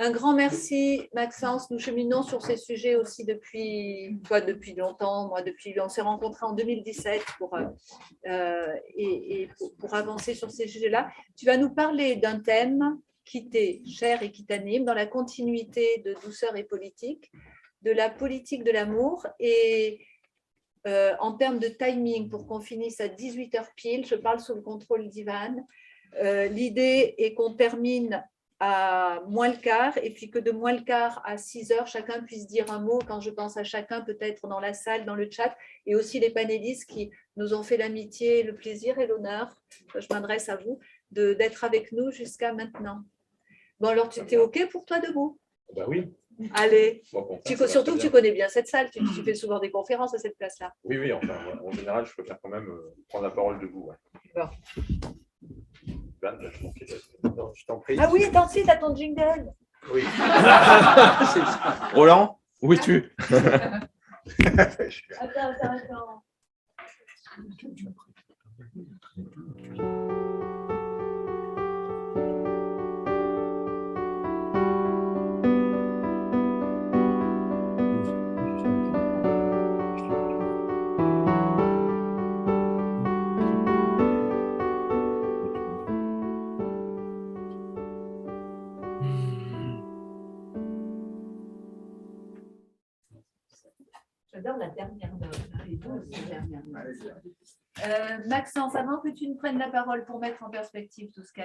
Un grand merci, Maxence. Nous cheminons sur ces sujets aussi depuis longtemps. Moi, on s'est rencontrés en 2017 pour avancer sur ces sujets-là. Tu vas nous parler d'un thème qui t'est cher et qui t'anime dans la continuité de Douceur et politique, de la politique de l'amour. Et en termes de timing, pour qu'on finisse à 18h pile, je parle sous le contrôle d'Ivan. L'idée est qu'on termine à moins le quart, et puis que de moins le quart à 6h, chacun puisse dire un mot. Quand je pense à chacun, peut-être dans la salle, dans le chat, et aussi les panélistes qui nous ont fait l'amitié, le plaisir et l'honneur, je m'adresse à vous, d'être avec nous jusqu'à maintenant. Bon, alors, tu t'es OK pour toi debout? Ben oui. Allez, surtout que tu connais bien cette salle, tu fais souvent des conférences à cette place-là. Oui, enfin, en général, je préfère quand même prendre la parole debout. Ouais. Bon. Je t'en prie. Ah oui, attends, si, t'as ton jingle. Oui. Roland, où es-tu? Attends. J'adore la dernière note. Maxence, avant que tu ne prennes la parole pour mettre en perspective tout ce qui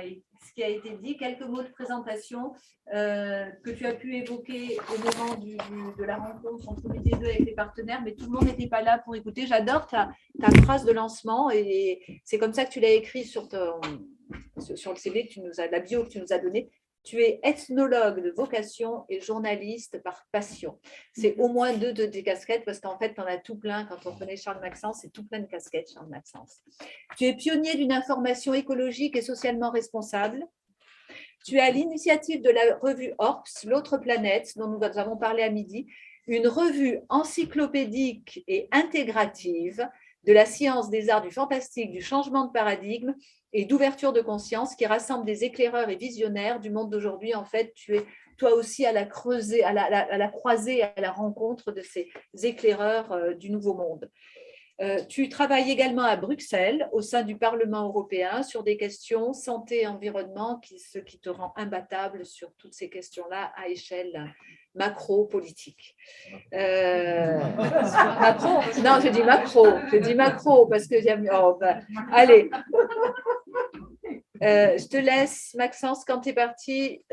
a été dit, quelques mots de présentation que tu as pu évoquer au moment de la rencontre entre midi et deux avec les partenaires, mais tout le monde n'était pas là pour écouter. J'adore ta phrase de lancement et c'est comme ça que tu l'as écrit sur le CV que tu nous as, la bio que tu nous as donnée. Tu es ethnologue de vocation et journaliste par passion. C'est au moins deux de tes casquettes parce qu'en fait, tu en as tout plein. Quand on connaît Charles Maxence, c'est tout plein de casquettes, Charles Maxence. Tu es pionnier d'une information écologique et socialement responsable. Tu es à l'initiative de la revue Orps, l'autre planète, dont nous avons parlé à midi, une revue encyclopédique et intégrative de la science, des arts, du fantastique, du changement de paradigme et d'ouverture de conscience qui rassemble des éclaireurs et visionnaires du monde d'aujourd'hui. En fait, tu es toi aussi à la croisée, à la rencontre de ces éclaireurs du nouveau monde. Tu travailles également à Bruxelles, au sein du Parlement européen, sur des questions santé et environnement, ce qui te rend imbattable sur toutes ces questions-là à échelle macro-politique. Macro? Non, j'ai dit macro parce que j'aime. Oh, allez. Je te laisse, Maxence, quand tu es parti.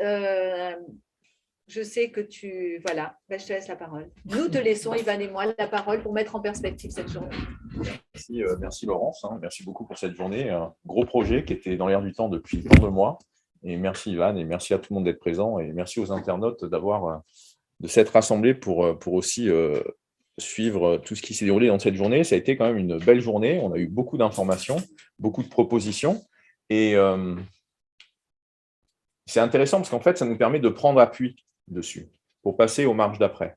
Je sais que tu… Voilà, je te laisse la parole. Nous te laissons, Ivan et moi, la parole pour mettre en perspective cette journée. Merci Laurence, merci beaucoup pour cette journée. Un gros projet qui était dans l'air du temps depuis tant de mois. Et merci Ivan, et merci à tout le monde d'être présent. Et merci aux internautes de s'être rassemblés pour aussi suivre tout ce qui s'est déroulé dans cette journée. Ça a été quand même une belle journée. On a eu beaucoup d'informations, beaucoup de propositions. Et c'est intéressant parce qu'en fait, ça nous permet de prendre appui dessus pour passer aux marches d'après.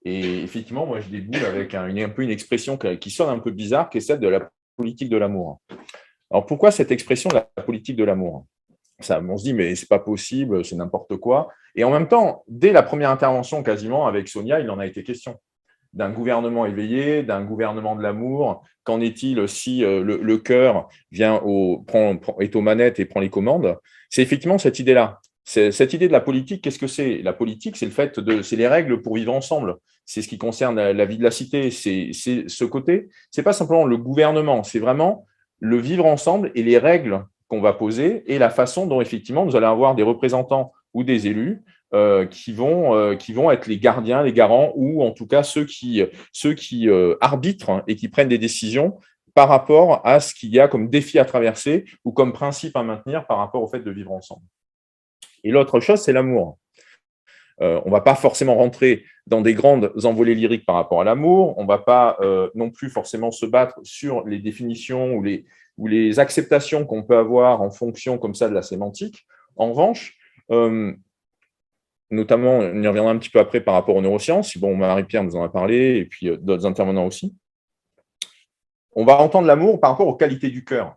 Et effectivement, moi, je déboule avec un peu une expression qui sonne un peu bizarre, qui est celle de la politique de l'amour. Alors, pourquoi cette expression de la politique de l'amour? On se dit, mais c'est pas possible, c'est n'importe quoi. Et en même temps, dès la première intervention, quasiment, avec Sonia, il en a été question. D'un gouvernement éveillé, d'un gouvernement de l'amour. Qu'en est-il si le cœur est aux manettes et prend les commandes? C'est effectivement cette idée-là. Cette idée de la politique, qu'est-ce que c'est? La politique, c'est c'est les règles pour vivre ensemble. C'est ce qui concerne la vie de la cité. C'est ce côté. C'est pas simplement le gouvernement, c'est vraiment le vivre ensemble et les règles qu'on va poser et la façon dont effectivement nous allons avoir des représentants ou des élus qui vont être les gardiens, les garants, ou en tout cas ceux qui arbitrent et qui prennent des décisions par rapport à ce qu'il y a comme défi à traverser ou comme principe à maintenir par rapport au fait de vivre ensemble. Et l'autre chose, c'est l'amour. On ne va pas forcément rentrer dans des grandes envolées lyriques par rapport à l'amour. On ne va pas non plus forcément se battre sur les définitions ou les acceptations qu'on peut avoir en fonction comme ça de la sémantique. En revanche, notamment, on y reviendra un petit peu après par rapport aux neurosciences. Bon, Marie-Pierre nous en a parlé, et puis d'autres intervenants aussi. On va entendre l'amour par rapport aux qualités du cœur,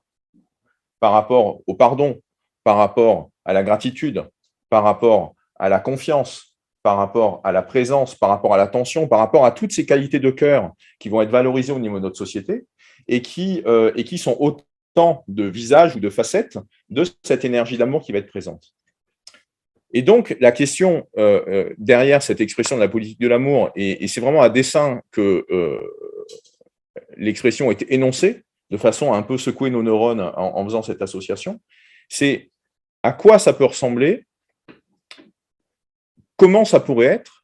par rapport au pardon, par rapport à la gratitude, par rapport à la confiance, par rapport à la présence, par rapport à l'attention, par rapport à toutes ces qualités de cœur qui vont être valorisées au niveau de notre société et qui sont autant de visages ou de facettes de cette énergie d'amour qui va être présente. Et donc, la question derrière cette expression de la politique de l'amour, et c'est vraiment à dessein que l'expression est énoncée, de façon à un peu secouer nos neurones en faisant cette association, c'est à quoi ça peut ressembler, comment ça pourrait être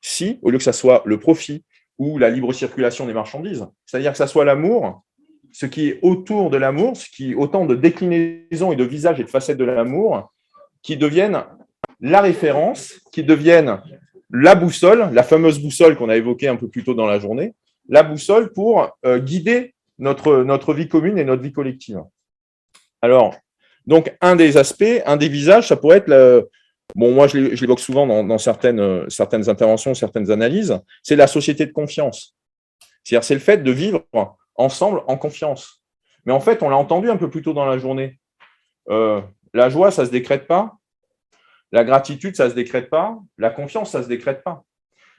si, au lieu que ça soit le profit ou la libre circulation des marchandises, c'est-à-dire que ça soit l'amour, ce qui est autour de l'amour, ce qui est autant de déclinaisons et de visages et de facettes de l'amour, qui deviennent la référence, qui deviennent la boussole, la fameuse boussole qu'on a évoquée un peu plus tôt dans la journée, la boussole pour guider notre vie commune et notre vie collective. Alors, donc, un des aspects, un des visages, ça pourrait être, bon, moi je l'évoque souvent dans certaines interventions, certaines analyses, c'est la société de confiance. C'est-à-dire, c'est le fait de vivre ensemble en confiance. Mais en fait, on l'a entendu un peu plus tôt dans la journée. La joie, ça ne se décrète pas. La gratitude, ça ne se décrète pas. La confiance, ça ne se décrète pas.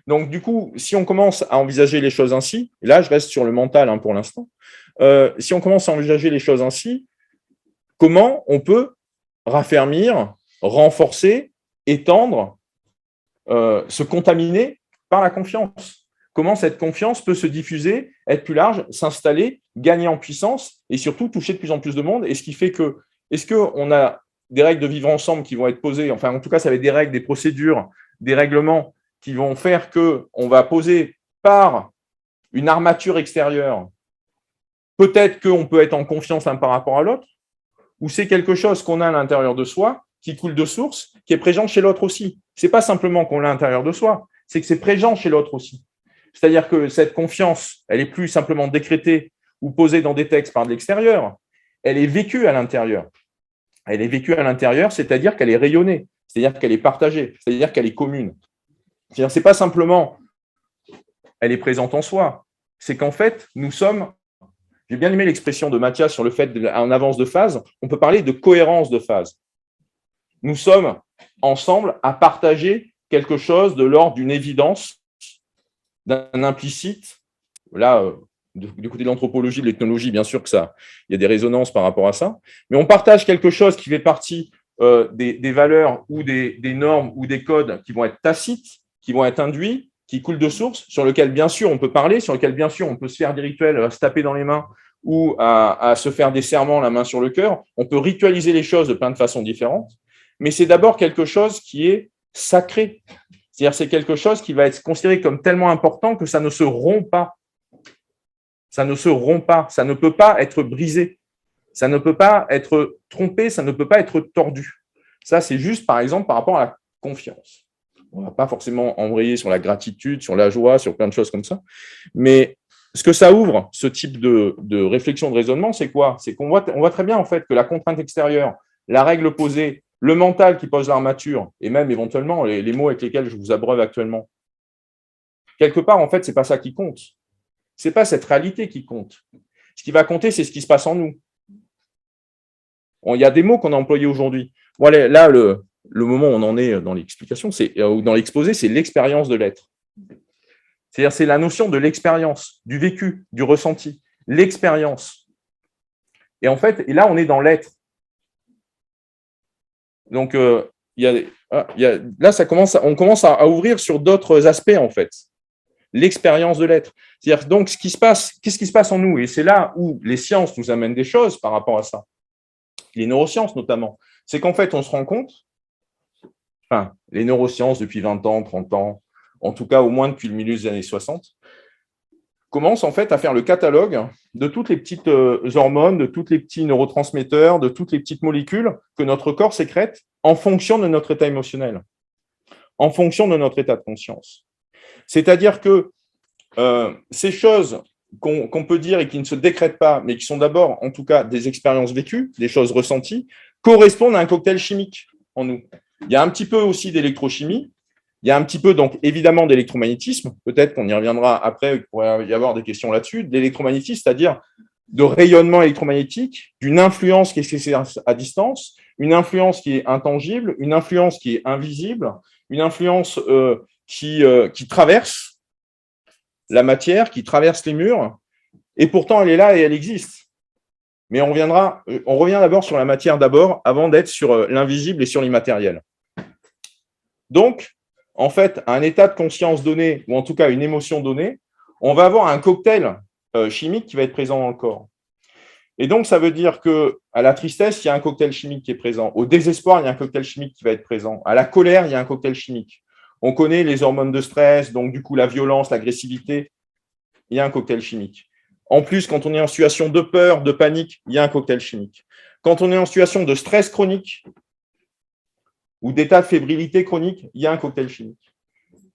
Donc, du coup, si on commence à envisager les choses ainsi, et là, je reste sur le mental pour l'instant, si on commence à envisager les choses ainsi, comment on peut raffermir, renforcer, étendre, se contaminer par la confiance? Comment cette confiance peut se diffuser, être plus large, s'installer, gagner en puissance et surtout toucher de plus en plus de monde? Et ce qui fait que, est-ce qu'on a des règles de vivre ensemble qui vont être posées, enfin en tout cas ça va être des règles, des procédures, des règlements qui vont faire qu'on va poser par une armature extérieure, peut-être qu'on peut être en confiance l'un par rapport à l'autre, ou c'est quelque chose qu'on a à l'intérieur de soi, qui coule de source, qui est présent chez l'autre aussi. Ce n'est pas simplement qu'on l'a à l'intérieur de soi, c'est que c'est présent chez l'autre aussi. C'est-à-dire que cette confiance, elle n'est plus simplement décrétée ou posée dans des textes par de l'extérieur, elle est vécue à l'intérieur. Elle est vécue à l'intérieur, c'est-à-dire qu'elle est rayonnée, c'est-à-dire qu'elle est partagée, c'est-à-dire qu'elle est commune. C'est-à-dire que ce n'est pas simplement elle est présente en soi, c'est qu'en fait, nous sommes, j'ai bien aimé l'expression de Mathias sur le fait d'en avance de phase, on peut parler de cohérence de phase. Nous sommes ensemble à partager quelque chose de l'ordre d'une évidence, d'un implicite. Là, du côté de l'anthropologie, de l'ethnologie, bien sûr que ça, il y a des résonances par rapport à ça, mais on partage quelque chose qui fait partie des valeurs ou des normes ou des codes qui vont être tacites, qui vont être induits, qui coulent de source, sur lequel, bien sûr, on peut parler, sur lequel, bien sûr, on peut se faire des rituels, se taper dans les mains ou à se faire des serments, la main sur le cœur. On peut ritualiser les choses de plein de façons différentes, mais c'est d'abord quelque chose qui est sacré. C'est-à-dire c'est quelque chose qui va être considéré comme tellement important que ça ne se rompt pas. Ça ne se rompt pas, ça ne peut pas être brisé, ça ne peut pas être trompé, ça ne peut pas être tordu. Ça, c'est juste, par exemple, par rapport à la confiance. On ne va pas forcément embrayer sur la gratitude, sur la joie, sur plein de choses comme ça. Mais ce que ça ouvre, ce type de réflexion, de raisonnement, c'est quoi? C'est qu'on voit très bien en fait que la contrainte extérieure, la règle posée, le mental qui pose l'armature, et même éventuellement les mots avec lesquels je vous abreuve actuellement, quelque part, en fait, ce n'est pas ça qui compte. Ce n'est pas cette réalité qui compte. Ce qui va compter, c'est ce qui se passe en nous. Bon, il y a des mots qu'on a employés aujourd'hui. Bon, là, le moment où on en est dans l'explication, ou dans l'exposé, c'est l'expérience de l'être. C'est-à-dire, c'est la notion de l'expérience, du vécu, du ressenti, l'expérience. Et en fait, là, on est dans l'être. Donc, là, on commence à ouvrir sur d'autres aspects, en fait. L'expérience de l'être. C'est-à-dire, donc, qu'est-ce qui se passe en nous? Et c'est là où les sciences nous amènent des choses par rapport à ça. Les neurosciences, notamment. C'est qu'en fait, on se rend compte, enfin, les neurosciences, depuis 20 ans, 30 ans, en tout cas, au moins depuis le milieu des années 60, commencent en fait à faire le catalogue de toutes les petites hormones, de tous les petits neurotransmetteurs, de toutes les petites molécules que notre corps sécrète en fonction de notre état émotionnel, en fonction de notre état de conscience. C'est-à-dire que ces choses qu'on peut dire et qui ne se décrètent pas, mais qui sont d'abord, en tout cas, des expériences vécues, des choses ressenties, correspondent à un cocktail chimique en nous. Il y a un petit peu aussi d'électrochimie, il y a un petit peu, donc, évidemment, d'électromagnétisme. Peut-être qu'on y reviendra après, il pourrait y avoir des questions là-dessus. D'électromagnétisme, c'est-à-dire de rayonnement électromagnétique, d'une influence qui est à distance, une influence qui est intangible, une influence qui est invisible, une influence qui traverse la matière, qui traverse les murs, et pourtant elle est là et elle existe. Mais on revient d'abord sur la matière d'abord, avant d'être sur l'invisible et sur l'immatériel. Donc, en fait, à un état de conscience donné, ou en tout cas une émotion donnée, on va avoir un cocktail chimique qui va être présent dans le corps. Et donc, ça veut dire qu'à la tristesse, il y a un cocktail chimique qui est présent. Au désespoir, il y a un cocktail chimique qui va être présent. À la colère, il y a un cocktail chimique. On connaît les hormones de stress, donc du coup la violence, l'agressivité, il y a un cocktail chimique. En plus, quand on est en situation de peur, de panique, il y a un cocktail chimique. Quand on est en situation de stress chronique ou d'état de fébrilité chronique, il y a un cocktail chimique.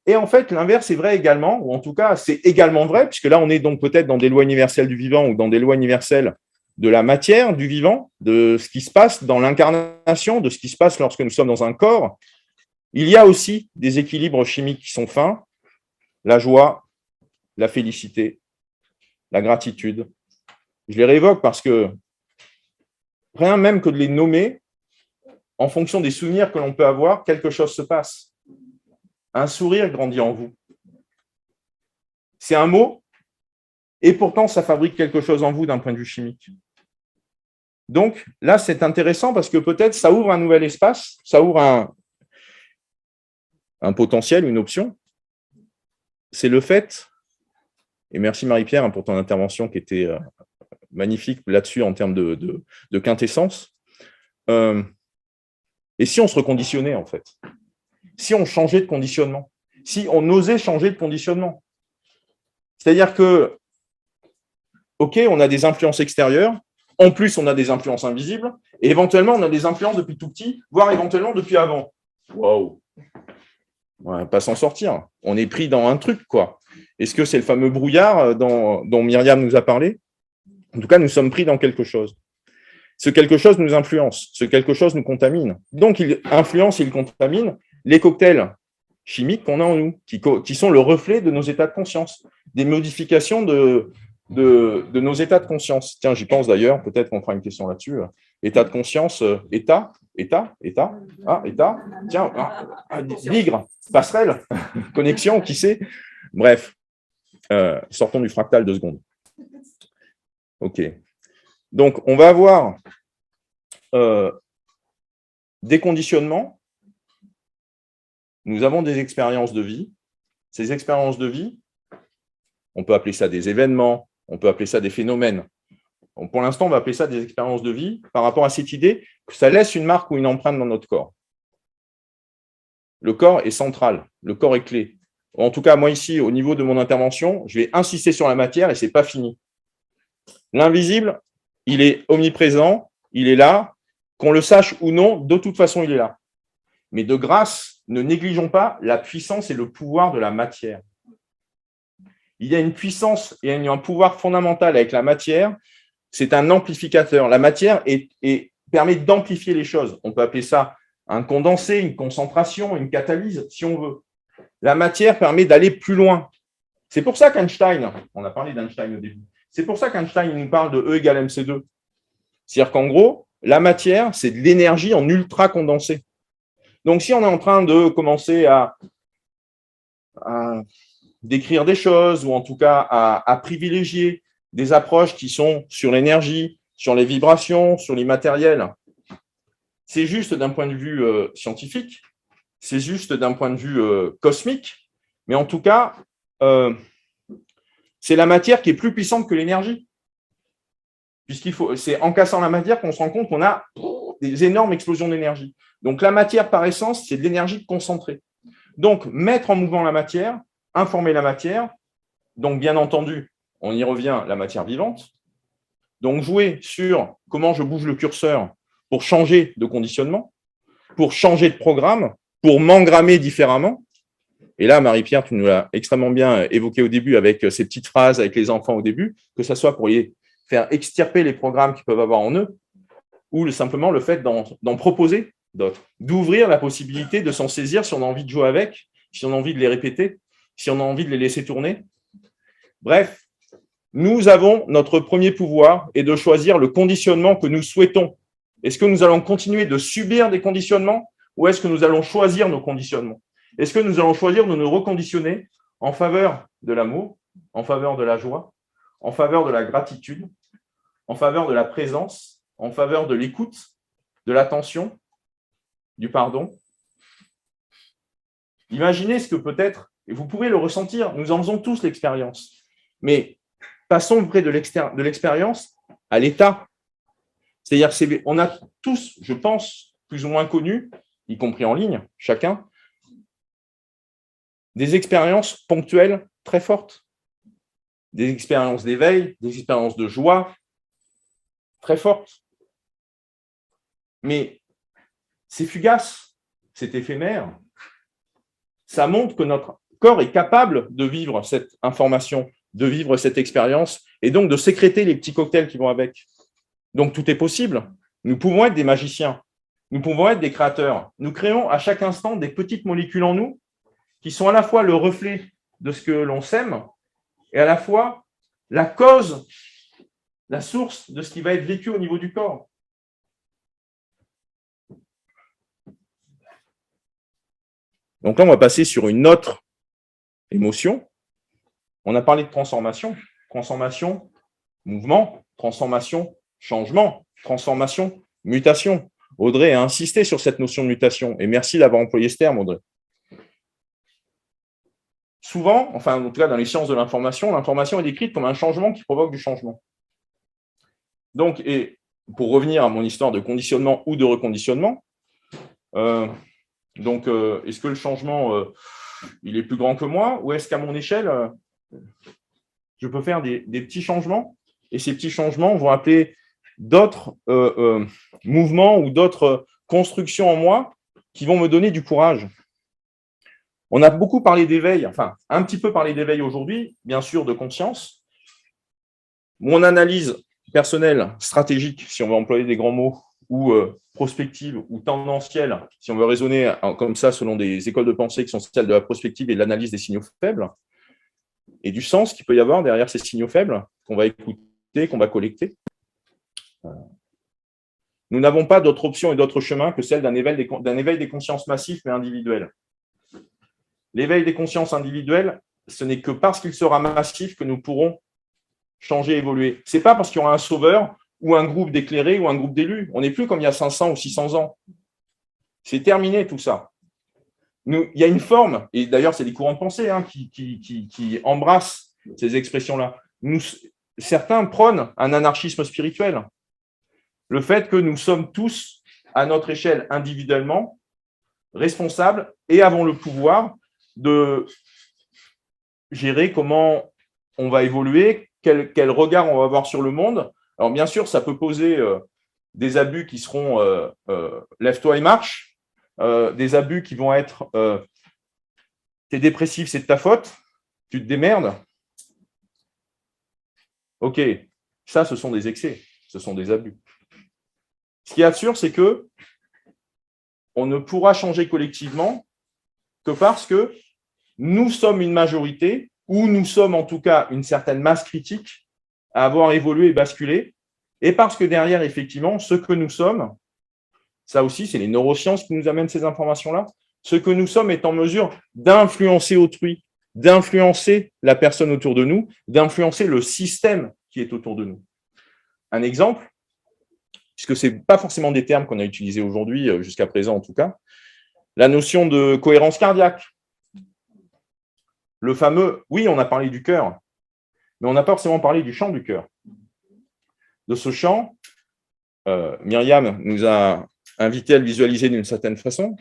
Et en fait, l'inverse est vrai également, ou en tout cas, c'est également vrai, puisque là, on est donc peut-être dans des lois universelles du vivant ou dans des lois universelles de la matière du vivant, de ce qui se passe dans l'incarnation, de ce qui se passe lorsque nous sommes dans un corps. Il y a aussi des équilibres chimiques qui sont fins, la joie, la félicité, la gratitude. Je les réévoque parce que rien même que de les nommer, en fonction des souvenirs que l'on peut avoir, quelque chose se passe. Un sourire grandit en vous. C'est un mot, et pourtant ça fabrique quelque chose en vous d'un point de vue chimique. Donc là, c'est intéressant parce que peut-être ça ouvre un nouvel espace, ça ouvre un potentiel, une option. C'est le fait, et merci Marie-Pierre pour ton intervention qui était magnifique là-dessus en termes de quintessence. Et si on se reconditionnait en fait? Si on changeait de conditionnement? Si on osait changer de conditionnement? C'est-à-dire que, ok, on a des influences extérieures, en plus on a des influences invisibles, et éventuellement on a des influences depuis tout petit, voire éventuellement depuis avant. Waouh! On ne va pas s'en sortir. On est pris dans un truc, quoi. Est-ce que c'est le fameux brouillard dont Myriam nous a parlé? En tout cas, nous sommes pris dans quelque chose. Ce quelque chose nous influence, ce quelque chose nous contamine. Donc, il influence, il contamine les cocktails chimiques qu'on a en nous, qui sont le reflet de nos états de conscience, des modifications de nos états de conscience. Tiens, j'y pense d'ailleurs, peut-être qu'on fera une question là-dessus. État de conscience, état, tiens, bigre, passerelle, connexion, qui sait? Bref, sortons du fractal 2 secondes. Ok. Donc, on va avoir des conditionnements. Nous avons des expériences de vie. Ces expériences de vie, on peut appeler ça des événements, on peut appeler ça des phénomènes. Donc, pour l'instant, on va appeler ça des expériences de vie par rapport à cette idée que ça laisse une marque ou une empreinte dans notre corps. Le corps est central, le corps est clé. En tout cas, moi ici, au niveau de mon intervention, je vais insister sur la matière et ce n'est pas fini. L'invisible, il est omniprésent, il est là, qu'on le sache ou non, de toute façon, il est là. Mais de grâce, ne négligeons pas la puissance et le pouvoir de la matière. Il y a une puissance et un pouvoir fondamental avec la matière, c'est un amplificateur. La matière permet d'amplifier les choses. On peut appeler ça un condensé, une concentration, une catalyse, si on veut. La matière permet d'aller plus loin. C'est pour ça qu'Einstein, on a parlé d'Einstein au début, c'est pour ça qu'Einstein nous parle de E égale mc2. C'est-à-dire qu'en gros, la matière, c'est de l'énergie en ultra condensée. Donc, si on est en train de commencer à décrire des choses, ou en tout cas à privilégier des approches qui sont sur l'énergie, sur les vibrations, sur l'immatériel, c'est juste d'un point de vue scientifique, c'est juste d'un point de vue cosmique, mais en tout cas, c'est la matière qui est plus puissante que l'énergie. C'est en cassant la matière qu'on se rend compte qu'on a des énormes explosions d'énergie. Donc, la matière, par essence, c'est de l'énergie concentrée. Donc, mettre en mouvement la matière, informer la matière, donc, bien entendu, on y revient, la matière vivante. Donc, jouer sur comment je bouge le curseur pour changer de conditionnement, pour changer de programme, pour m'engrammer différemment. Et là, Marie-Pierre, tu nous l'as extrêmement bien évoqué au début avec ces petites phrases avec les enfants au début, que ce soit pour les faire extirper les programmes qu'ils peuvent avoir en eux, ou simplement le fait d'en proposer d'autres, d'ouvrir la possibilité de s'en saisir si on a envie de jouer avec, si on a envie de les répéter, si on a envie de les laisser tourner. Bref, nous avons notre premier pouvoir et de choisir le conditionnement que nous souhaitons Est-ce que nous allons continuer de subir des conditionnements ou est-ce que nous allons choisir nos conditionnements? Est-ce que nous allons choisir de nous reconditionner en faveur de l'amour, en faveur de la joie, en faveur de la gratitude, en faveur de la présence, en faveur de l'écoute, de l'attention, du pardon? Imaginez ce que peut-être, et vous pouvez le ressentir, nous en faisons tous l'expérience, mais passons près de l'expérience à l'état. C'est-à-dire qu'on a tous, je pense, plus ou moins connus, y compris en ligne, chacun, des expériences ponctuelles très fortes, des expériences d'éveil, des expériences de joie très fortes. Mais c'est fugace, c'est éphémère. Ça montre que notre corps est capable de vivre cette information, de vivre cette expérience, et donc de sécréter les petits cocktails qui vont avec. Donc tout est possible. Nous pouvons être des magiciens, nous pouvons être des créateurs. Nous créons à chaque instant des petites molécules en nous qui sont à la fois le reflet de ce que l'on sème et à la fois la cause, la source de ce qui va être vécu au niveau du corps. Donc là, on va passer sur une autre émotion. On a parlé de transformation. Transformation, mouvement, transformation, changement, transformation, mutation. Audrey a insisté sur cette notion de mutation. Et merci d'avoir employé ce terme, Audrey. Souvent, enfin, en tout cas dans les sciences de l'information est décrite comme un changement qui provoque du changement. Donc, et pour revenir à mon histoire de conditionnement ou de reconditionnement, est-ce que le changement, il est plus grand que moi ou est-ce qu'à mon échelle, je peux faire des petits changements et ces petits changements vont appeler d'autres mouvements ou d'autres constructions en moi qui vont me donner du courage. On a beaucoup parlé d'éveil, enfin, un petit peu parlé d'éveil aujourd'hui, bien sûr, de conscience. Mon analyse personnelle, stratégique, si on veut employer des grands mots, ou prospective, ou tendancielle, si on veut raisonner comme ça selon des écoles de pensée qui sont celles de la prospective et de l'analyse des signaux faibles, et du sens qu'il peut y avoir derrière ces signaux faibles, qu'on va écouter, qu'on va collecter. Nous n'avons pas d'autre option et d'autre chemin que celle d'un éveil des consciences massifs mais individuelles. L'éveil des consciences individuelles, ce n'est que parce qu'il sera massif que nous pourrons changer, évoluer. Ce n'est pas parce qu'il y aura un sauveur ou un groupe d'éclairés ou un groupe d'élus. On n'est plus comme il y a 500 ou 600 ans. C'est terminé tout ça. Il y a une forme, et d'ailleurs c'est des courants de pensée qui embrassent ces expressions-là. Certains prônent un anarchisme spirituel. Le fait que nous sommes tous, à notre échelle individuellement, responsables et avons le pouvoir de gérer comment on va évoluer, quel regard on va avoir sur le monde. Alors bien sûr, ça peut poser des abus qui seront lève-toi et marche, des abus qui vont être t'es dépressif, c'est de ta faute, tu te démerdes. Ok, ça, ce sont des excès, ce sont des abus. Ce qui est sûr, c'est que on ne pourra changer collectivement que parce que nous sommes une majorité, ou nous sommes en tout cas une certaine masse critique à avoir évolué et basculé, et parce que derrière, effectivement, ce que nous sommes, ça aussi, c'est les neurosciences qui nous amènent ces informations-là, ce que nous sommes est en mesure d'influencer autrui, d'influencer la personne autour de nous, d'influencer le système qui est autour de nous. Un exemple, puisque ce n'est pas forcément des termes qu'on a utilisés aujourd'hui, jusqu'à présent en tout cas, la notion de cohérence cardiaque. Le fameux, oui, on a parlé du cœur, mais on n'a pas forcément parlé du chant du cœur. De ce chant, Myriam nous a invités à le visualiser d'une certaine façon.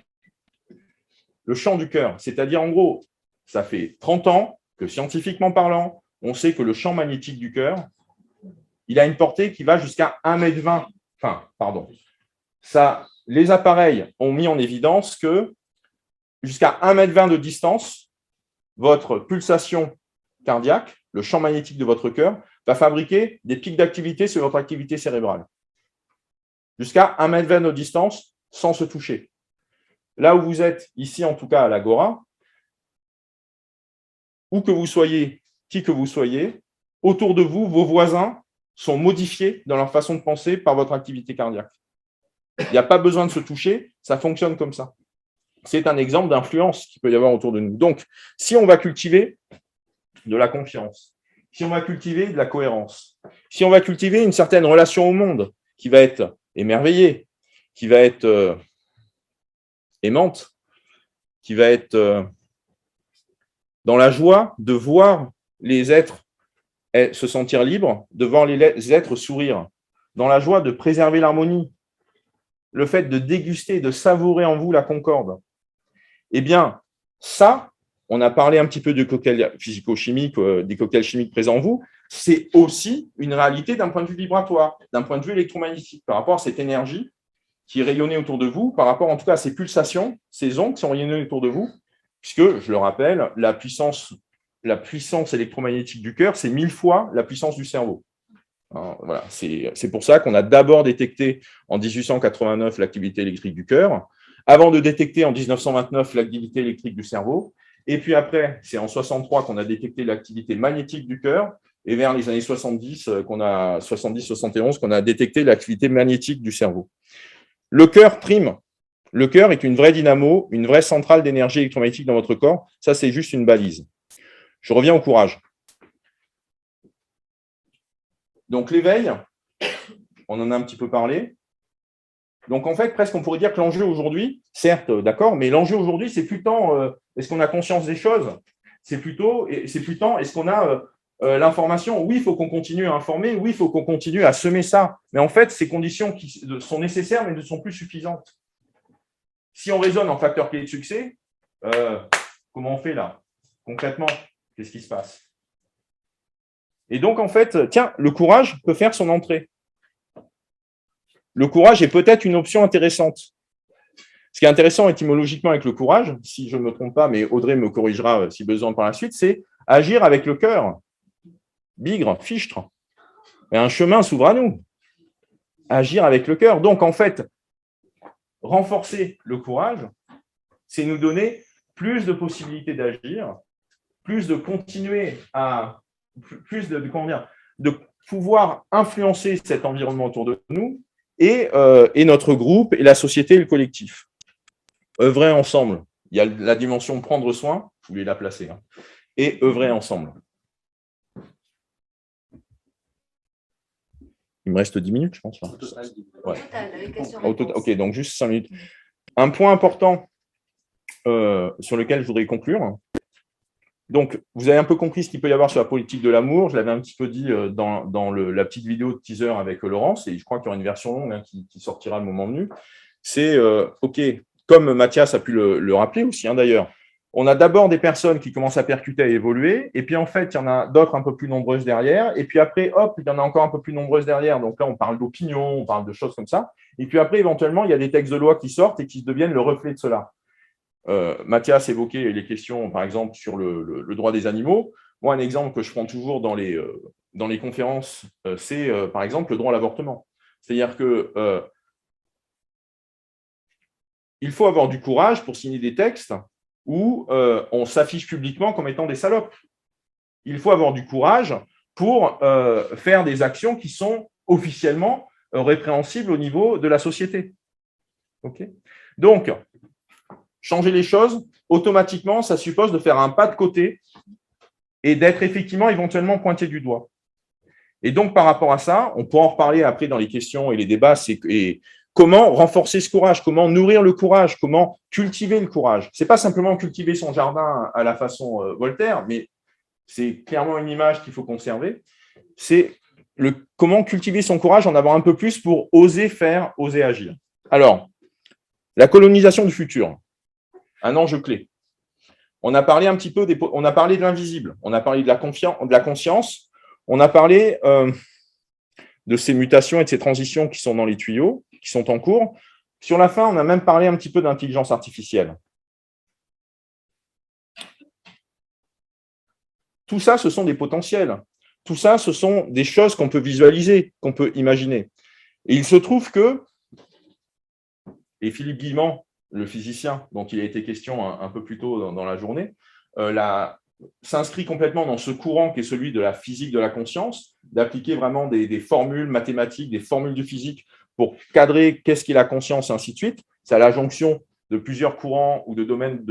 Le chant du cœur, c'est-à-dire en gros, ça fait 30 ans que scientifiquement parlant, on sait que le champ magnétique du cœur, il a une portée qui va jusqu'à 1,20 m. Enfin, pardon. Ça, les appareils ont mis en évidence que jusqu'à 1,20 m de distance, votre pulsation cardiaque, le champ magnétique de votre cœur, va fabriquer des pics d'activité sur votre activité cérébrale. Jusqu'à 1,20 m de distance, sans se toucher. Là où vous êtes, ici en tout cas à l'Agora, où que vous soyez, qui que vous soyez, autour de vous, vos voisins sont modifiés dans leur façon de penser par votre activité cardiaque. Il n'y a pas besoin de se toucher, ça fonctionne comme ça. C'est un exemple d'influence qu'il peut y avoir autour de nous. Donc, si on va cultiver de la confiance, si on va cultiver de la cohérence, si on va cultiver une certaine relation au monde qui va être émerveillée, qui va être aimante, qui va être dans la joie de voir les êtres se sentir libres, de voir les êtres sourire, dans la joie de préserver l'harmonie, le fait de déguster, de savourer en vous la concorde. Eh bien, ça, on a parlé un petit peu du cocktail physico-chimique, des cocktails chimiques présents en vous, c'est aussi une réalité d'un point de vue vibratoire, d'un point de vue électromagnétique, par rapport à cette énergie qui est rayonnée autour de vous, par rapport en tout cas à ces pulsations, ces ondes qui sont rayonnées autour de vous, puisque, je le rappelle, la puissance électromagnétique du cœur, c'est 1000 fois la puissance du cerveau. Alors, voilà, c'est pour ça qu'on a d'abord détecté en 1889 l'activité électrique du cœur, avant de détecter en 1929 l'activité électrique du cerveau, et puis après, c'est en 63 qu'on a détecté l'activité magnétique du cœur, et vers les années 70-71 qu'on a détecté l'activité magnétique du cerveau. Le cœur prime. Le cœur est une vraie dynamo, une vraie centrale d'énergie électromagnétique dans votre corps. Ça, c'est juste une balise. Je reviens au courage. Donc, l'éveil, on en a un petit peu parlé. Donc, en fait, presque, on pourrait dire que l'enjeu aujourd'hui, certes, d'accord, mais l'enjeu aujourd'hui, c'est plus tant est-ce qu'on a conscience des choses, c'est plus tant est-ce qu'on a l'information. Oui, il faut qu'on continue à informer, oui, il faut qu'on continue à semer ça. Mais en fait, ces conditions qui sont nécessaires, mais ne sont plus suffisantes. Si on raisonne en facteur clé de succès, comment on fait là? Concrètement, qu'est-ce qui se passe? Et donc, en fait, tiens, le courage peut faire son entrée. Le courage est peut-être une option intéressante. Ce qui est intéressant étymologiquement avec le courage, si je ne me trompe pas, mais Audrey me corrigera si besoin par la suite, c'est agir avec le cœur. Bigre, fichtre. Et un chemin s'ouvre à nous. Agir avec le cœur. Donc, en fait, renforcer le courage, c'est nous donner plus de possibilités d'agir, plus de continuer à, plus de pouvoir influencer cet environnement autour de nous et notre groupe et la société et le collectif. Œuvrer ensemble. Il y a la dimension prendre soin, je voulais la placer, hein, et œuvrer ensemble. Il me reste 10 minutes, je pense. Ouais. Ok, donc juste 5 minutes. Un point important sur lequel je voudrais conclure. Donc, vous avez un peu compris ce qu'il peut y avoir sur la politique de l'amour. Je l'avais un petit peu dit dans la petite vidéo de teaser avec Laurence, et je crois qu'il y aura une version longue qui sortira le moment venu. C'est, OK, comme Mathias a pu le rappeler aussi, hein, d'ailleurs, on a d'abord des personnes qui commencent à percuter, à évoluer, et puis en fait, il y en a d'autres un peu plus nombreuses derrière, et puis après, hop, il y en a encore un peu plus nombreuses derrière. Donc là, on parle d'opinion, on parle de choses comme ça. Et puis après, éventuellement, il y a des textes de loi qui sortent et qui deviennent le reflet de cela. Mathias évoquait les questions, par exemple, sur le droit des animaux. Moi, un exemple que je prends toujours dans les conférences, c'est, par exemple, le droit à l'avortement. C'est-à-dire que il faut avoir du courage pour signer des textes où on s'affiche publiquement comme étant des salopes. Il faut avoir du courage pour faire des actions qui sont officiellement répréhensibles au niveau de la société. Okay. Donc, changer les choses, automatiquement, ça suppose de faire un pas de côté et d'être effectivement éventuellement pointé du doigt. Et donc, par rapport à ça, on pourra en reparler après dans les questions et les débats, et comment renforcer ce courage, comment nourrir le courage, comment cultiver le courage. Ce n'est pas simplement cultiver son jardin à la façon Voltaire, mais c'est clairement une image qu'il faut conserver. C'est comment cultiver son courage, en avoir un peu plus pour oser faire, oser agir. Alors, la colonisation du futur. Un enjeu clé. On a parlé un petit peu on a parlé de l'invisible, on a parlé de la conscience, on a parlé de ces mutations et de ces transitions qui sont dans les tuyaux, qui sont en cours. Sur la fin, on a même parlé un petit peu d'intelligence artificielle. Tout ça, ce sont des potentiels. Tout ça, ce sont des choses qu'on peut visualiser, qu'on peut imaginer. Et il se trouve que, et Philippe Guillemant, le physicien dont il a été question un peu plus tôt dans la journée, s'inscrit complètement dans ce courant qui est celui de la physique de la conscience, d'appliquer vraiment des formules mathématiques, des formules de physique pour cadrer qu'est-ce qu'est la conscience, et ainsi de suite. C'est à la jonction de plusieurs courants ou de domaines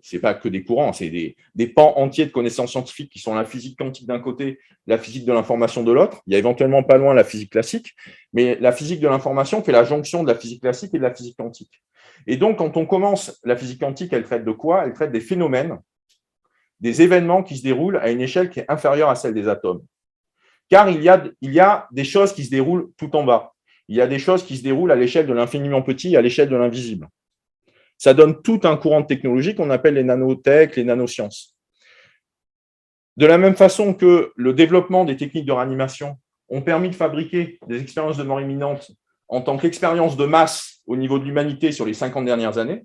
c'est pas que des courants, c'est des pans entiers de connaissances scientifiques qui sont la physique quantique d'un côté, la physique de l'information de l'autre. Il y a éventuellement pas loin la physique classique, mais la physique de l'information fait la jonction de la physique classique et de la physique quantique. Et donc, quand on commence, la physique quantique, elle traite de quoi? Elle traite des phénomènes, des événements qui se déroulent à une échelle qui est inférieure à celle des atomes. Car il y a des choses qui se déroulent tout en bas. Il y a des choses qui se déroulent à l'échelle de l'infiniment petit et à l'échelle de l'invisible. Ça donne tout un courant de technologie qu'on appelle les nanotech, les nanosciences. De la même façon que le développement des techniques de réanimation ont permis de fabriquer des expériences de mort imminente en tant qu'expérience de masse au niveau de l'humanité sur les 50 dernières années,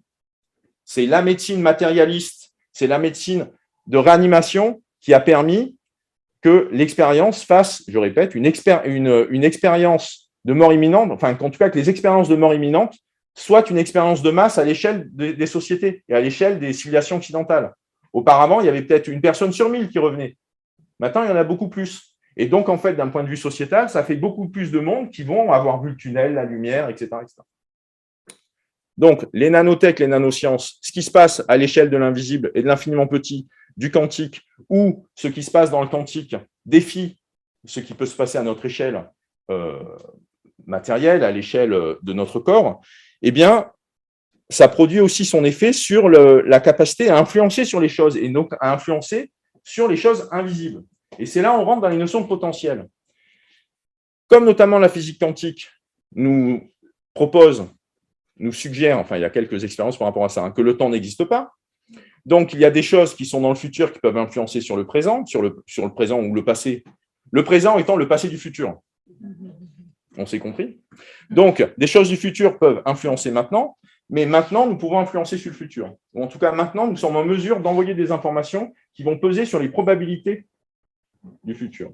c'est la médecine matérialiste, c'est la médecine de réanimation qui a permis que l'expérience fasse, je répète, une expérience de mort imminente, enfin, en tout cas, que les expériences de mort imminente soient une expérience de masse à l'échelle des sociétés et à l'échelle des civilisations occidentales. Auparavant, il y avait peut-être une personne sur 1000 qui revenait. Maintenant, il y en a beaucoup plus. Et donc, en fait, d'un point de vue sociétal, ça fait beaucoup plus de monde qui vont avoir vu le tunnel, la lumière, etc. etc. Donc, les nanotech, les nanosciences, ce qui se passe à l'échelle de l'invisible et de l'infiniment petit, du quantique, ou ce qui se passe dans le quantique défie ce qui peut se passer à notre échelle matérielle, à l'échelle de notre corps, eh bien, ça produit aussi son effet sur la capacité à influencer sur les choses, et donc à influencer sur les choses invisibles. Et c'est là où on rentre dans les notions de potentiel. Comme notamment la physique quantique nous propose, nous suggère, enfin il y a quelques expériences par rapport à ça, hein, que le temps n'existe pas. Donc il y a des choses qui sont dans le futur qui peuvent influencer sur le présent, sur le présent ou le passé. Le présent étant le passé du futur. On s'est compris? Donc, des choses du futur peuvent influencer maintenant, mais maintenant, nous pouvons influencer sur le futur. Ou en tout cas, maintenant, nous sommes en mesure d'envoyer des informations qui vont peser sur les probabilités du futur.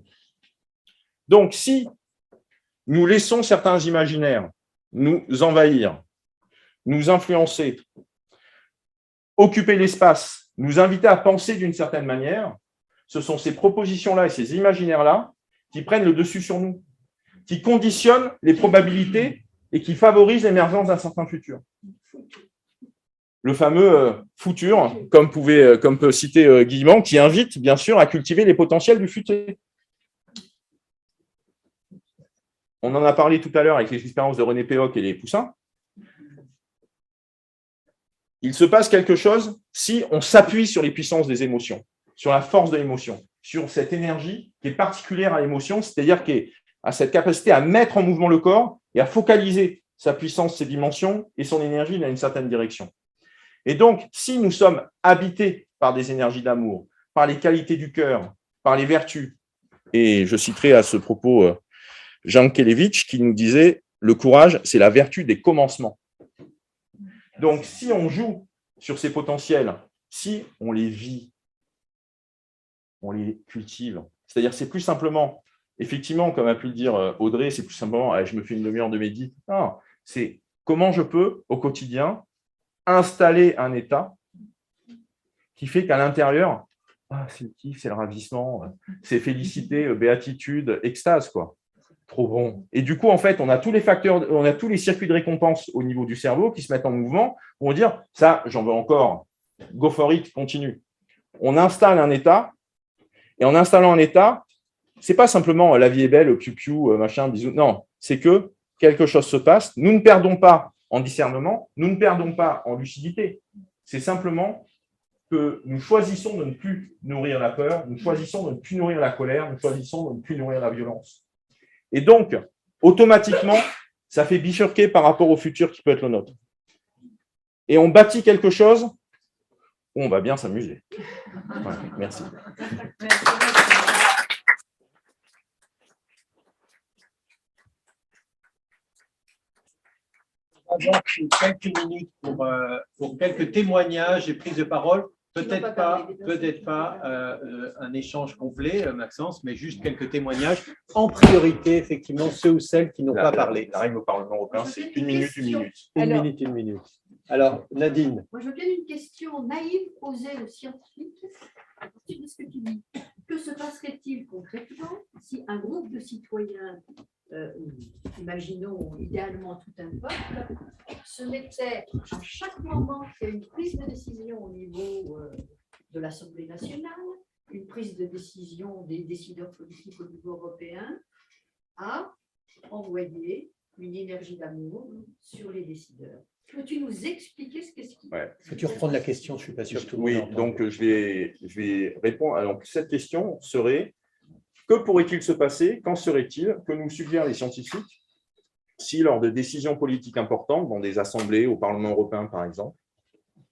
Donc, si nous laissons certains imaginaires nous envahir, nous influencer, occuper l'espace, nous inviter à penser d'une certaine manière, ce sont ces propositions-là et ces imaginaires-là qui prennent le dessus sur nous, qui conditionnent les probabilités et qui favorisent l'émergence d'un certain futur. Le fameux futur, comme peut citer Guillemot, qui invite bien sûr à cultiver les potentiels du futur. On en a parlé tout à l'heure avec les expériences de René Péhoc et les poussins. Il se passe quelque chose si on s'appuie sur les puissances des émotions, sur la force de l'émotion, sur cette énergie qui est particulière à l'émotion, c'est-à-dire qui a cette capacité à mettre en mouvement le corps et à focaliser sa puissance, ses dimensions et son énergie dans une certaine direction. Et donc, si nous sommes habités par des énergies d'amour, par les qualités du cœur, par les vertus, et je citerai à ce propos Jean Kelevitch qui nous disait « Le courage, c'est la vertu des commencements ». Donc, si on joue sur ces potentiels, si on les vit, on les cultive, c'est-à-dire c'est plus simplement, effectivement, comme a pu le dire Audrey, c'est plus simplement je me fais une demi-heure de médite. Non, c'est comment je peux, au quotidien, installer un état qui fait qu'à l'intérieur, c'est le kiff, c'est le ravissement, c'est félicité, béatitude, extase, quoi. Trop bon. Et du coup, en fait, on a tous les facteurs, on a tous les circuits de récompense au niveau du cerveau qui se mettent en mouvement pour dire ça, j'en veux encore, go for it, continue. On installe un état, et en installant un état, c'est pas simplement la vie est belle, piou-piou, machin, bisous. Non, c'est que quelque chose se passe. Nous ne perdons pas en discernement, nous ne perdons pas en lucidité. C'est simplement que nous choisissons de ne plus nourrir la peur, nous choisissons de ne plus nourrir la colère, nous choisissons de ne plus nourrir la violence. Et donc, automatiquement, ça fait bifurquer par rapport au futur qui peut être le nôtre. Et on bâtit quelque chose où on va bien s'amuser. Voilà, merci. Donc, quelques minutes pour quelques témoignages et prises de parole. Peut-être pas un échange complet, Maxence, mais juste quelques témoignages. En priorité, effectivement, ceux ou celles qui n'ont pas parlé. La règle au Parlement européen, c'est une minute, une minute. Une minute. Alors, Nadine. Moi, je veux bien une question naïve posée aux scientifiques à partir de ce que tu dis. Que se passerait-il concrètement si un groupe de citoyens imaginons idéalement tout un peuple, se mettait à chaque moment qu'il y a une prise de décision au niveau de l'Assemblée nationale, une prise de décision des décideurs politiques au niveau européen, à envoyer une énergie d'amour sur les décideurs. Peux-tu nous expliquer ce qu'est-ce qui... Peux-tu reprendre la question? Je ne suis pas sûr que tout le monde Oui, entende. donc je vais répondre. Alors, cette question serait, que pourrait-il se passer, quand serait-il que nous suggèrent les scientifiques si, lors de décisions politiques importantes, dans des assemblées, au Parlement européen par exemple,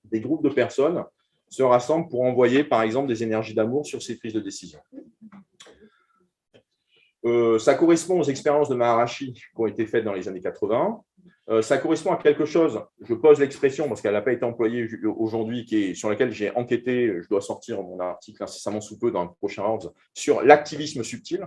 des groupes de personnes se rassemblent pour envoyer, par exemple, des énergies d'amour sur ces prises de décision. Ça correspond aux expériences de Maharishi qui ont été faites dans les années 80. Ça correspond à quelque chose, je pose l'expression parce qu'elle n'a pas été employée aujourd'hui, sur laquelle j'ai enquêté, je dois sortir mon article incessamment sous peu dans le prochain ordre, sur l'activisme subtil.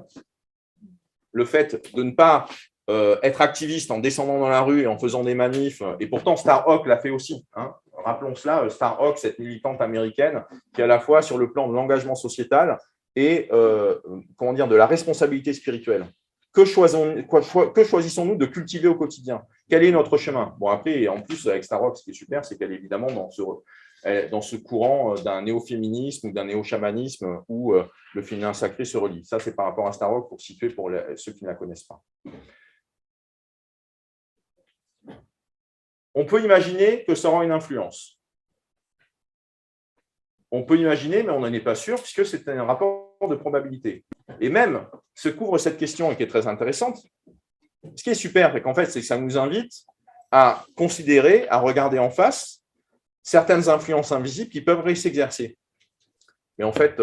Le fait de ne pas être activiste en descendant dans la rue et en faisant des manifs, et pourtant Starhawk l'a fait aussi, hein. Rappelons cela, Starhawk, cette militante américaine, qui à la fois sur le plan de l'engagement sociétal et de la responsabilité spirituelle. Que choisissons-nous de cultiver au quotidien? Quel est notre chemin? Bon, après, en plus, avec Starhawk, ce qui est super, c'est qu'elle est évidemment dans ce courant d'un néo-féminisme ou d'un néo-chamanisme où le féminin sacré se relie. Ça, c'est par rapport à Starhawk pour situer pour ceux qui ne la connaissent pas. On peut imaginer que ça aura une influence. On peut imaginer, mais on n'en est pas sûr, puisque c'est un rapport de probabilité. Et même, se couvre cette question, et qui est très intéressante, ce qui est super, c'est qu'en fait, c'est que ça nous invite à considérer, à regarder en face certaines influences invisibles qui peuvent s'exercer. Mais en fait,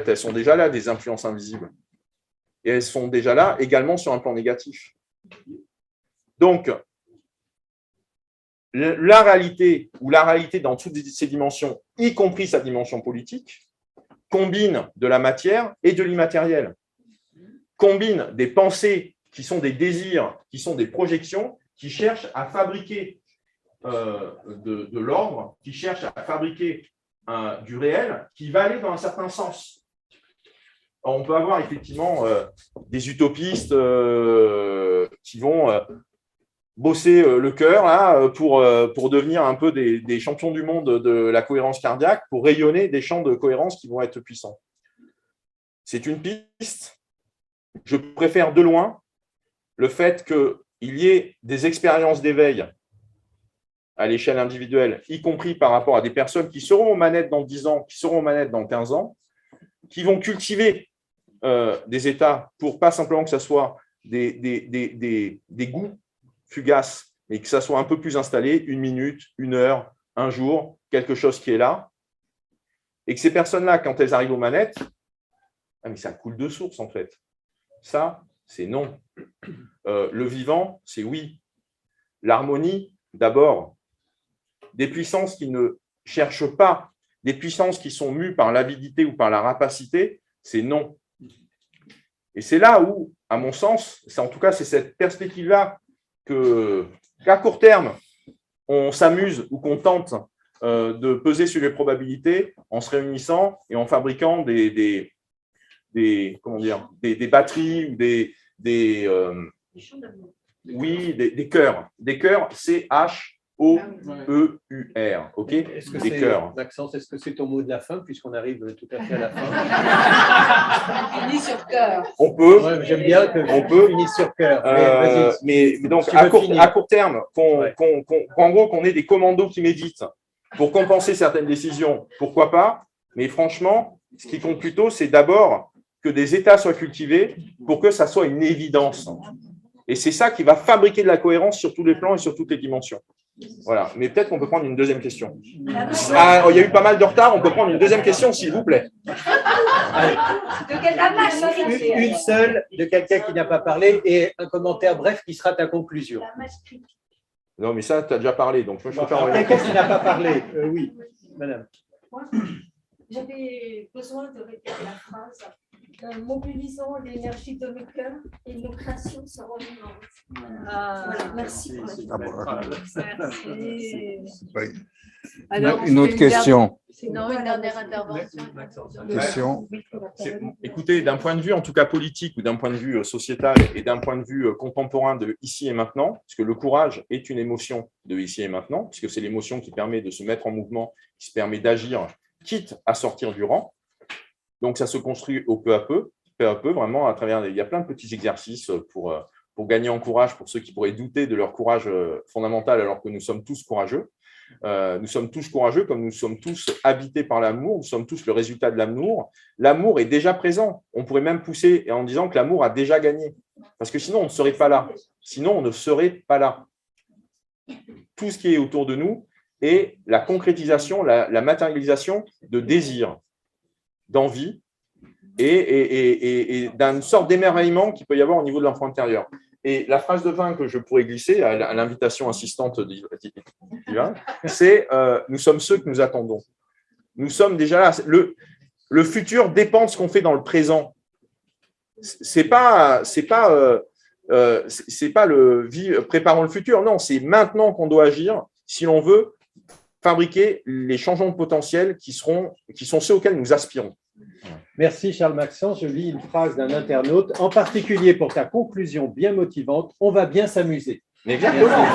elles sont déjà là, des influences invisibles. Et elles sont déjà là également sur un plan négatif. Donc, la réalité dans toutes ces dimensions, y compris sa dimension politique, combine de la matière et de l'immatériel, combine des pensées qui sont des désirs, qui sont des projections, qui cherchent à fabriquer de l'ordre, qui cherchent à fabriquer du réel, qui va aller dans un certain sens. On peut avoir effectivement des utopistes qui vont bosser le cœur là, pour devenir un peu des champions du monde de la cohérence cardiaque, pour rayonner des champs de cohérence qui vont être puissants. C'est une piste. Je préfère de loin le fait qu'il y ait des expériences d'éveil à l'échelle individuelle, y compris par rapport à des personnes qui seront aux manettes dans 10 ans, qui seront aux manettes dans 15 ans, qui vont cultiver des états pour pas simplement que ce soit des goûts fugaces, mais que ça soit un peu plus installé, 1 minute, 1 heure, 1 jour, quelque chose qui est là, et que ces personnes-là, quand elles arrivent aux manettes, mais ça coule de source en fait. Ça, c'est non. Le vivant, c'est oui. L'harmonie, d'abord. Des puissances qui ne cherchent pas, des puissances qui sont mues par l'avidité ou par la rapacité, c'est non. Et c'est là où, à mon sens, en tout cas, c'est cette perspective-là qu'à court terme, on s'amuse ou qu'on tente de peser sur les probabilités en se réunissant et en fabriquant des batteries ou des cœurs. Des cœurs, C-H-O-E-U-R. OK ? Des cœurs. Maxence, est-ce que c'est ton mot de la fin, puisqu'on arrive tout à fait à la fin? Unis sur cœur. On peut. Ouais, j'aime bien que on peut. Unis sur cœur. Mais donc, à court terme, qu'en gros, qu'on ait des commandos qui méditent pour compenser certaines décisions, pourquoi pas? Mais franchement, ce qui compte plutôt, c'est d'abord que des États soient cultivés pour que ça soit une évidence. Et c'est ça qui va fabriquer de la cohérence sur tous les plans et sur toutes les dimensions. Voilà. Mais peut-être qu'on peut prendre une deuxième question. Ah, il y a eu pas mal de retard, on peut prendre une deuxième question, s'il vous plaît. Une seule de quelqu'un qui n'a pas parlé et un commentaire bref qui sera ta conclusion. Non, mais ça, tu as déjà parlé. Donc, je peux faire quelqu'un qui n'a pas parlé. Oui, madame. J'avais besoin de répéter la phrase Mobilisons l'énergie de nos cœurs et nos créations seront vivantes. Voilà, merci pour la Merci. Oui. Alors, Une autre question. Sinon, une dernière intervention. Écoutez, d'un point de vue en tout cas politique ou d'un point de vue sociétal et d'un point de vue contemporain de ici et maintenant, parce que le courage est une émotion de ici et maintenant, puisque c'est l'émotion qui permet de se mettre en mouvement, qui se permet d'agir, quitte à sortir du rang. Donc ça se construit au peu à peu, vraiment à travers. Il y a plein de petits exercices pour gagner en courage, pour ceux qui pourraient douter de leur courage fondamental alors que nous sommes tous courageux. Nous sommes tous courageux, comme nous sommes tous habités par l'amour, nous sommes tous le résultat de l'amour. L'amour est déjà présent. On pourrait même pousser en disant que l'amour a déjà gagné. Parce que sinon, on ne serait pas là. Sinon, on ne serait pas là. Tout ce qui est autour de nous est la concrétisation, la matérialisation de désirs, d'envie et d'une sorte d'émerveillement qu'il peut y avoir au niveau de l'enfant intérieur. Et la phrase de fin que je pourrais glisser à l'invitation insistante d'Yvan, c'est nous sommes ceux que nous attendons. Nous sommes déjà là. Le futur dépend de ce qu'on fait dans le présent. C'est pas préparons le futur. Non, c'est maintenant qu'on doit agir si l'on veut fabriquer les changements potentiels qui sont ceux auxquels nous aspirons. Merci Charles Maxence. Je lis une phrase d'un internaute. En particulier pour ta conclusion bien motivante, on va bien s'amuser. Exactement.